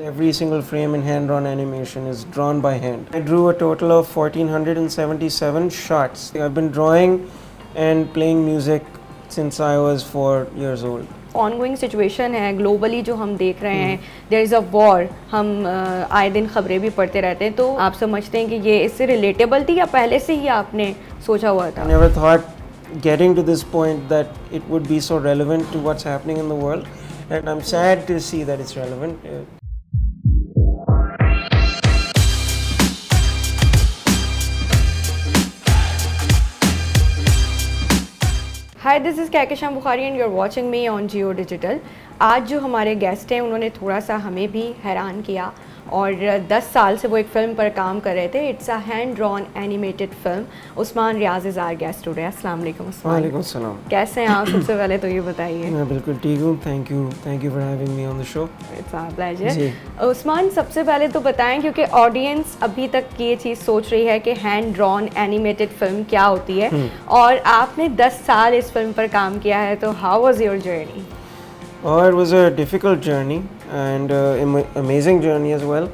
Every single frame in hand-drawn animation is drawn by hand. I drew a total of 1477 shots. I've been drawing and playing music since I was 4 years old. Ongoing situation है globally जो हम देख रहे हैं, there is a war, हम आए दिन खबरें भी पढ़ते रहते हैं, तो आप समझते हैं कि ये इससे रिलेटेबल थी या पहले से ही आपने सोचा हुआ था? I never thought getting to this point that it would be so relevant to what's happening in the world, and I'm sad to see that it's relevant. Hi, this is Kahkashan Bukhari and you are watching me on Geo digital. आज जो हमारे guest हैं उन्होंने थोड़ा सा हमें भी हैरान किया, और 10 साल से वो एक फ़िल्म पर काम कर रहे थे। It's a hand drawn animated film. Usman Riaz is our guest today. अस्सलाम वालेकुम उस्मान। वालेकुम सलाम। कैसे हैं आप? सबसे पहले तो ये बताइए। मैं बिल्कुल ठीक हूँ, thank you for having me on the show. It's our pleasure. Usman, सबसे पहले तो बताएं, क्योंकि ऑडियंस अभी तक ये चीज़ सोच रही है कि हैंड ड्रॉन एनिमेटेड फिल्म क्या होती है, और आपने 10 साल इस फिल्म पर काम किया है, तो हाउ वाज योर जर्नी? और it was a difficult journey and amazing journey as well।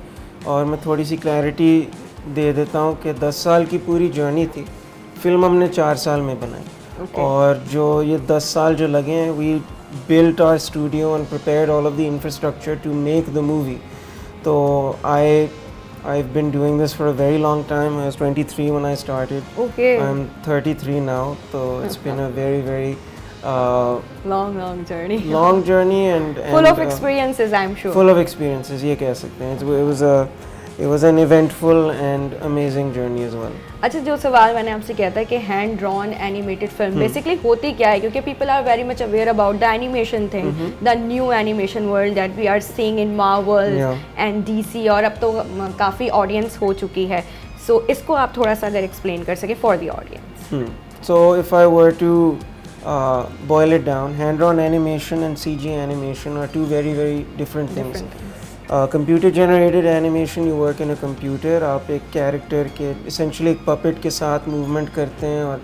और मैं थोड़ी सी क्लैरिटी दे देता हूँ कि 10 साल की पूरी जर्नी थी, फिल्म हमने 4 साल में बनाई। और जो ये 10 साल जो लगे हैं, we built our studio and prepared all of the infrastructure to make the movie। तो I've been doing this for a very long time। I was 23 when I started। Okay। I'm 33 now, so it's been a very long journey। long journey and full of experiences, I'm sure। full of experiences, ये कह सकते हैं। It was an eventful and amazing journey as well। अच्छा, जो सवाल मैंने आपसे किया था कि hand drawn animated film basically होती क्या है, क्योंकि people are very much aware about the animation thing, the new animation world that we are seeing in Marvel and DC, और अब तो काफ़ी ऑडियंस हो चुकी है। सो इसको आप थोड़ा सा अगर एक्सप्लेन कर सके for the audience. So if I were to boil it down, hand-drawn animation and CG animation are two very different things। Computer generated animation, you work in a computer, आप एक कैरेक्टर के essentially एक puppet के साथ movement करते हैं, और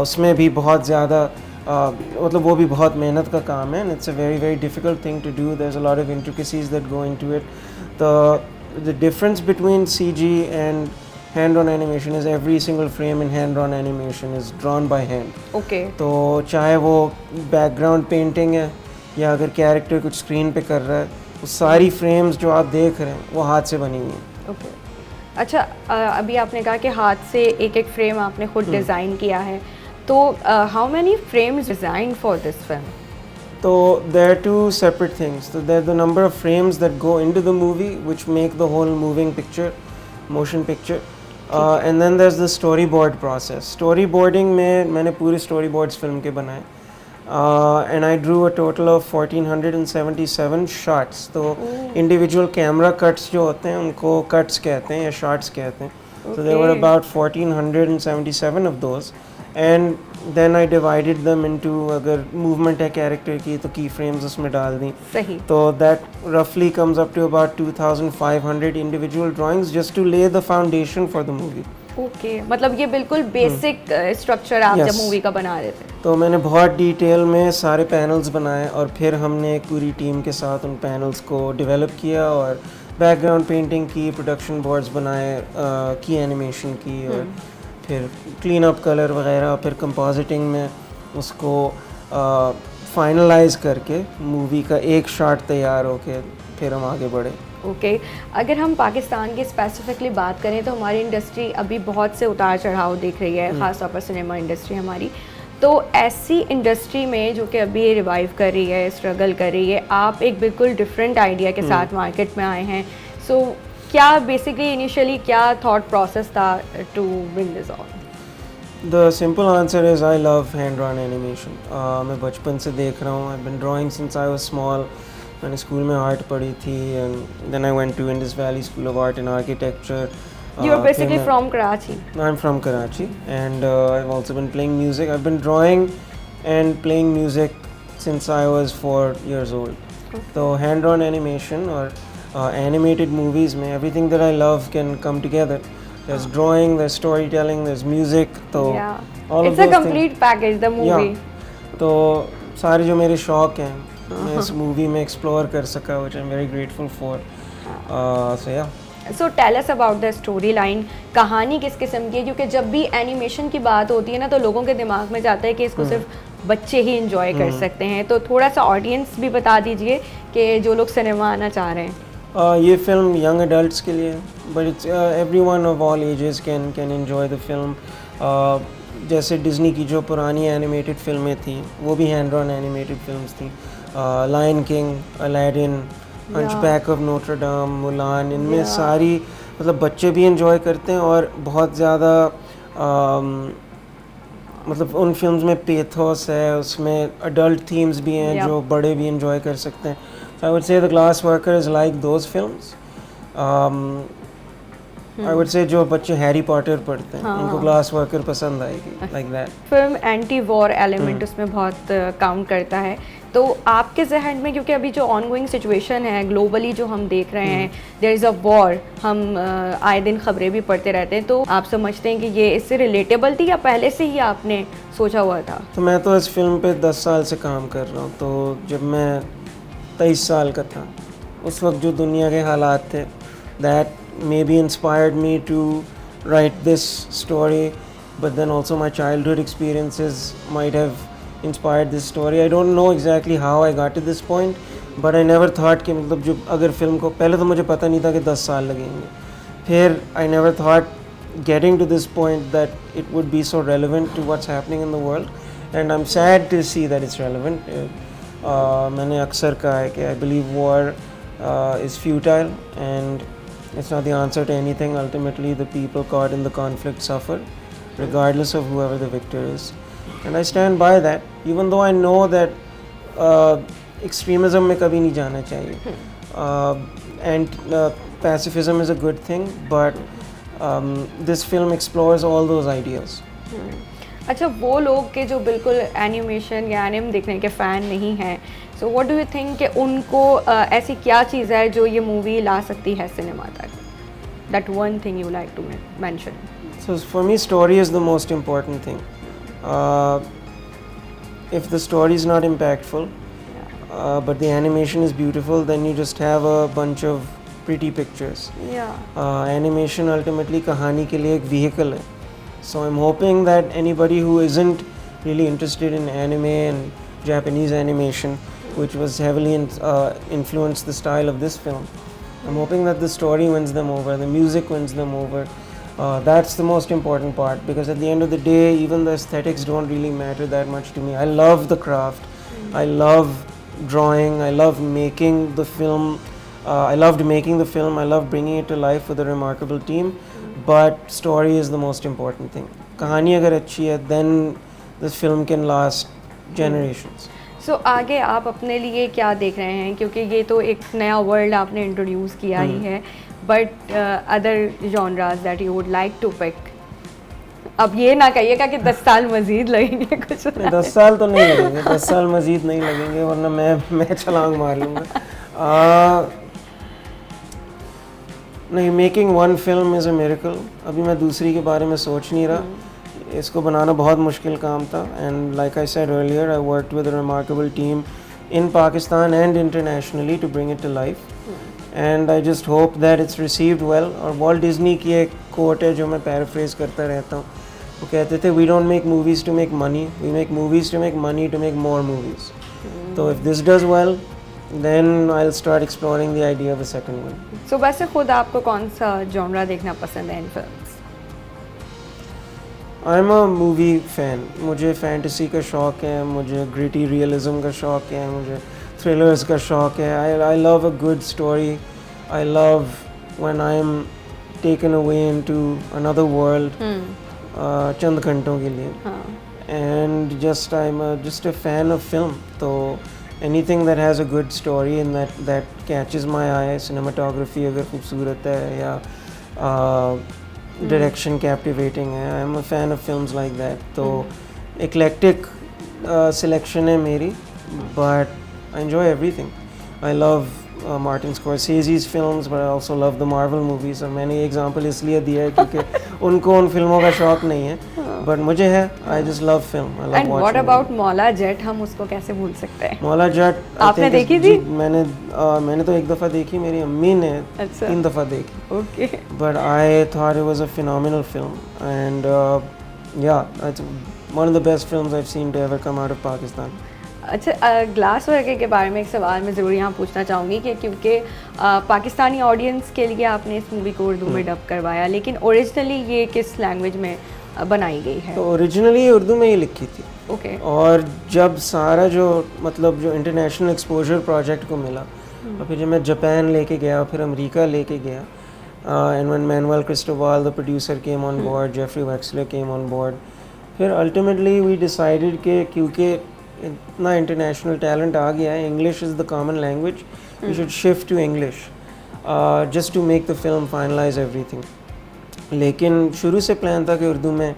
उसमें भी बहुत ज़्यादा मतलब वो भी बहुत मेहनत का काम है, and it's a very difficult thing to do। There's a lot of intricacies that go into it। The difference between CG and hand-drawn animation is every single frame in hand-drawn animation is drawn by hand। Okay। तो चाहे वो background painting है या अगर character कुछ screen पे कर रहा है, वो सारी फ्रेम्स जो आप देख रहे हैं वो हाथ से बनी हुई हैं। ओके। अच्छा, अभी आपने कहा कि हाथ से एक फ्रेम आपने खुद डिज़ाइन किया है, तो how many frames design for this film? तो there are two separate things। So there are the number of frames that go into the movie which make the whole moving picture, motion picture। And then there's the storyboard process। Storyboarding में मैंने पूरे storyboards film के बनाए, and I drew a total of 1477 shots। तो individual camera cuts जो होते हैं उनको cuts कहते हैं या shots कहते हैं। So there were about 1477 of those, and then I divided them into, अगर movement है character की तो key frames उसमें डाल दी। सही। तो that roughly comes up to about 2500 individual drawings just to lay the foundation for the movie। Okay, मतलब ये बिल्कुल बेसिक स्ट्रक्चर आप जब मूवी का बना रहे थे। तो मैंने बहुत डिटेल में सारे पैनल्स बनाए, और फिर हमने एक पूरी टीम के साथ उन पैनल्स को डेवलप किया, और बैकग्राउंड पेंटिंग की, प्रोडक्शन बोर्ड्स बनाए, की एनिमेशन की, और फिर क्लीन अप कलर वगैरह, फिर कंपोजिटिंग में उसको फाइनलाइज करके मूवी का एक शॉट तैयार होके फिर हम आगे बढ़े। ओके। अगर हम पाकिस्तान की स्पेसिफिकली बात करें तो हमारी इंडस्ट्री अभी बहुत से उतार चढ़ाव देख रही है, ख़ास तौर पर सिनेमा इंडस्ट्री हमारी। तो ऐसी इंडस्ट्री में जो कि अभी रिवाइव कर रही है, स्ट्रगल कर रही है, आप एक बिल्कुल डिफरेंट आइडिया के साथ मार्केट में आए हैं। सो क्या बेसिकली इनिशियली क्या थॉट प्रोसेस था to bring this on? The simple answer is I love hand-drawn animation। मैं बचपन से देख रहा हूँ। I've been drawing since I was small। मैंने स्कूल में आर्ट पढ़ी थी, and then I went to Indus Valley School of Art and Architecture। You are basically from Karachi। I'm from Karachi, and I've also been playing music। I've been drawing and playing music since I was 4 years old। So hand-drawn animation or animated movies में everything that I love can come together। There's drawing, there's storytelling, there's music। तो all of it's a those complete package, the movie। तो सारे जो मेरे शौक हैं मैं इस मूवी में एक्सप्लोर कर सका, which I'm very grateful for। So yeah so tell us about the story line, कहानी किस किस्म की है? क्योंकि जब भी एनिमेशन की बात होती है ना तो लोगों के दिमाग में जाता है कि इसको सिर्फ बच्चे ही इंजॉय कर सकते हैं, तो थोड़ा सा ऑडियंस भी बता दीजिए कि जो लोग सिनेमा आना चाह रहे हैं। ये फिल्म यंग एडल्ट्स के लिए, but it's everyone of all ages can enjoy the film. जैसे डिज्नी की जो पुरानी एनिमेटेड फिल्में थी वो भी हैंड ड्रॉन एनिमेटेड फिल्म्स थी, lion king, Aladdin, hunchback of Notre, Mulan, इनमें सारी मतलब बच्चे भी एंजॉय करते हैं और बहुत ज़्यादा मतलब उन फिल्म्स में पेथोस है, उसमें अडल्ट थीम्स भी हैं जो बड़े भी एंजॉय कर सकते हैं। So I would say the glass worker is like those films. I would say जो बच्चे हैरी पॉटर पढ़ते हैं उनको ग्लास वर्कर पसंद आएगी, like that. Film anti war element उसमें बहुत काउंट करता है, तो आपके जहन में, क्योंकि अभी जो ऑनगोइंग सिचुएशन है ग्लोबली जो हम देख रहे हैं, देयर इज़ अ वॉर, हम आए दिन खबरें भी पढ़ते रहते हैं, तो आप समझते हैं कि ये इससे रिलेटेबल थी या पहले से ही आपने सोचा हुआ था? तो मैं तो इस फिल्म पे 10 साल से काम कर रहा हूँ, तो जब मैं 23 साल का था उस वक्त जो दुनिया के हालात थे, that maybe inspired me to write this story, but then also my childhood experiences might have inspired this story. I don't know exactly how I got to this point, but I never thought कि मतलब जो अगर film को पहले तो मुझे पता नहीं था कि 10 साल लगेंगे, फिर I never thought getting to this point that it would be so relevant to what's happening in the world, and I'm sad to see that it's relevant. मैंने अक्सर कहा है कि I believe war is futile and it's not the answer to anything. Ultimately, the people caught in the conflict suffer, regardless of whoever the victor is. And I stand by that, even though I know that extremism में कभी नहीं जाना चाहिए. And pacifism is a good thing, but this film explores all those ideas. अच्छा, वो लोग के जो बिल्कुल एनिमेशन या एनिम देखने के फ़ैन नहीं हैं, so what do you think कि उनको ऐसी क्या चीज़ है जो ये मूवी ला सकती है सिनेमा तक? That one thing you like to mention. So for me, story is the most important thing. If the story is not impactful, but the animation is beautiful, then you just have a bunch of pretty pictures. Animation ultimately कहानी के लिए एक vehicle है. So I'm hoping that anybody who isn't really interested in anime and Japanese animation, which was heavily influenced the style of this film, I'm hoping that the story wins them over, the music wins them over. That's the most important part, because at the end of the day, even the aesthetics don't really matter that much to me. I love the craft. I love drawing. I love making the film. I loved making the film. I love bringing it to life with a remarkable team. But story is the most important thing. कहानी अगर अच्छी है, then this film can last generations. So आगे आप अपने लिए क्या देख रहे हैं, क्योंकि ये तो एक नया वर्ल्ड आपने इंट्रोड्यूस किया ही है, but other genres that you would like to pick? अब ये ना कहिएगा कि 10 साल मजीद लगेंगे कुछ। 10 साल तो नहीं लगेंगे, 10 साल मजीद नहीं लगेंगे, वरना मैं छलांग मार लूँगा। नहीं, making one film is a miracle. अभी मैं दूसरी के बारे में सोच नहीं रहा, इसको बनाना बहुत मुश्किल काम था, and like I said earlier, I worked with a remarkable team in Pakistan and internationally to bring it to life, and I just hope that it's received well. और वॉल्ट डिज्नी की एक कोट है जो मैं पैराफ्रेज करता रहता हूँ, वो कहते थे, we don't make movies to make money, we make movies to make money to make more movies. तो if this does well, then I'll start exploring the idea of a second one. So वैसे खुद आपको कौन सा genre देखना पसंद है in films? I'm a movie fan. मुझे फैंटेसी का शौक है, मुझे ग्रिटी रियलिज्म का शौक है, मुझे थ्रिलर्स का शौक है. I love a good story. I love when I'm taken away into another world चंद घंटों के लिए. And I'm just a fan of film. तो anything that has a good story and that catches my eye, cinematography अगर खूबसूरत है या direction captivating है, I'm a fan of films like that. तो eclectic selection है मेरी, but I enjoy everything. I love Martin Scorsese's films, but I also love the Marvel movies. और मैंने ये example इसलिए दिया है क्योंकि उनको उन फिल्मों का शौक नहीं है, बट मुझे है, I just love film, I love and what watching. About Maula Jatt, हम उसको कैसे भूल सकते हैं? मौला जट आपने देखी थी? मैंने तो एक दफ़ा देखी, मेरी अम्मी ने अच्छा। 3 दफ़ा देखी। Okay. But I thought it was a phenomenal film, and yeah, it's one of the best films I've seen to ever come out of Pakistan. अच्छा, ग्लास वर्कर के बारे में एक सवाल मैं ज़रूर यहाँ पूछना चाहूँगी कि क्योंकि पाकिस्तानी ऑडियंस के लिए आपने इस मूवी को उर्दू में डब करवाया, लेकिन ओरिजिनली ये किस लैंग्वेज में बनाई गई है? तो ओरिजिनली उर्दू में ही लिखी थी। ओके। और जब सारा जो इंटरनेशनल एक्सपोजर प्रोजेक्ट को मिला, और फिर जब मैं जापान लेके गया, फिर अमेरिका लेके गया, and when Manuel Cristobal the producer came on board, Jeffrey Wexler came on board, फिर अल्टीमेटली वी डिसाइडेड कि क्योंकि इतना इंटरनेशनल टैलेंट आ गया है, English is the common language, we should shift to English just to make the film finalize everything. लेकिन शुरू से प्लान था कि उर्दू में,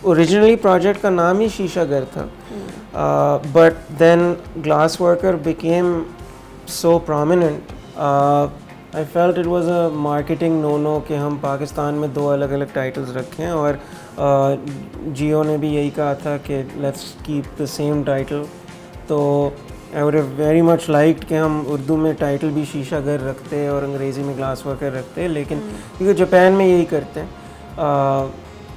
ओरिजिनली प्रोजेक्ट का नाम ही शीशा घर था, but then glass worker became so prominent, I felt it was a marketing no कि हम पाकिस्तान में 2 अलग अलग टाइटल्स रखें, और जियो ने भी यही कहा था कि let's keep the same title. तो I would have very much liked कि हम उर्दू में टाइटल भी शीशा घर रखते और अंग्रेज़ी में ग्लास वर्कर रखते, लेकिन क्योंकि जापान में यही करते हैं,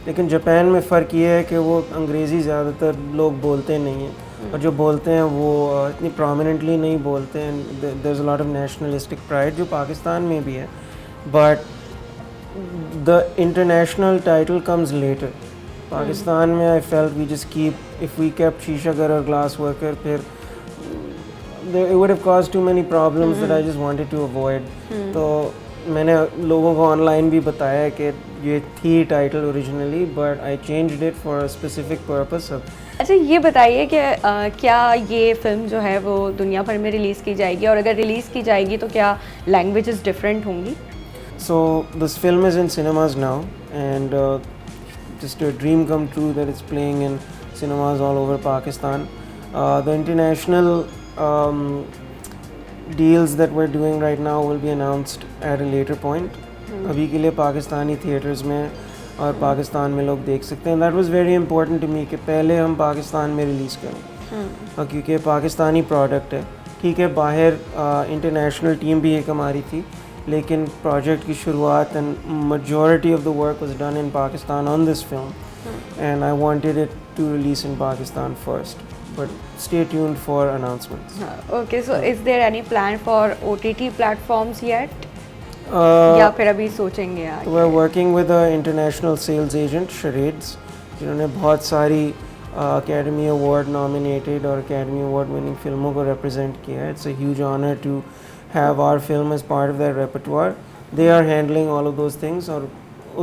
लेकिन जापान में फ़र्क ये है कि वो अंग्रेज़ी ज़्यादातर लोग बोलते नहीं हैं, और जो बोलते हैं वो इतनी प्रोमिनेंटली नहीं बोलते हैं। There is a lot of nationalistic pride जो पाकिस्तान में भी है, but the international title comes later. Pakistan में I felt we just keep, if we kept Sheesha Ghar और ग्लास वर्कर, फिर it would have caused too many problems that I just wanted to avoid. तो मैंने लोगों को ऑनलाइन भी बताया कि ये थी title originally, but I changed it for a specific purpose. अच्छा, ये बताइए कि क्या ये फिल्म जो है वो दुनिया भर में रिलीज़ की जाएगी, और अगर रिलीज़ की जाएगी तो क्या लैंग्वेजेस डिफरेंट होंगी? So this film is in cinemas now, and just a dream come true that it's playing in cinemas all over Pakistan. The international deals that we're doing right now will be announced at a later point. अभी के लिए Pakistani theatres में और पाकिस्तान में लोग देख सकते हैं। That was very important to me कि पहले हम पाकिस्तान में रिलीज़ करें, और क्योंकि पाकिस्तानी प्रोडक्ट है। ठीक है, बाहर इंटरनेशनल टीम भी एक हमारी थी, लेकिन प्रोजेक्ट की शुरुआत and majority of the work was done in Pakistan on this film, and I wanted it to release in Pakistan first. But stay tuned for announcements. Okay, so is there any plan for OTT platforms yet? या फिर अभी सोचेंगे आगे? We're working with an international sales agent, Charades, जिन्होंने बहुत सारी Academy Award nominated और Academy Award winning फिल्मों को represent किया है. It's a huge honor to have our film as part of their repertoire. They are handling all of those things, और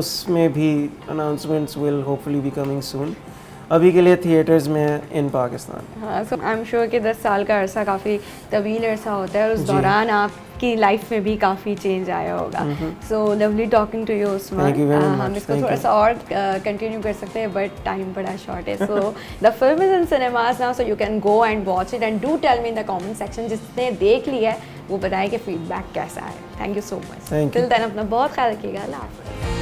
उसमें भी announcements will hopefully be coming soon. अभी के लिए थिएटर्स में इन पाकिस्तान। हाँ, सो आई एम श्योर कि 10 साल का अरसा काफ़ी तवील अरसा होता है, और उस दौरान आपकी लाइफ में भी काफ़ी चेंज आया होगा। So lovely talking to you Usman. हम इसको थोड़ा सा और कंटिन्यू कर सकते हैं, बट टाइम बड़ा शॉर्ट है। So the film is in cinemas now, so you can go and watch it, and do tell me in the comment section, जिसने देख लिया है वो बताए कि फीडबैक कैसा है। Thank you so much. Till then अपना बहुत ख्याल रखिएगा। अल्लाह हाफ़िज़।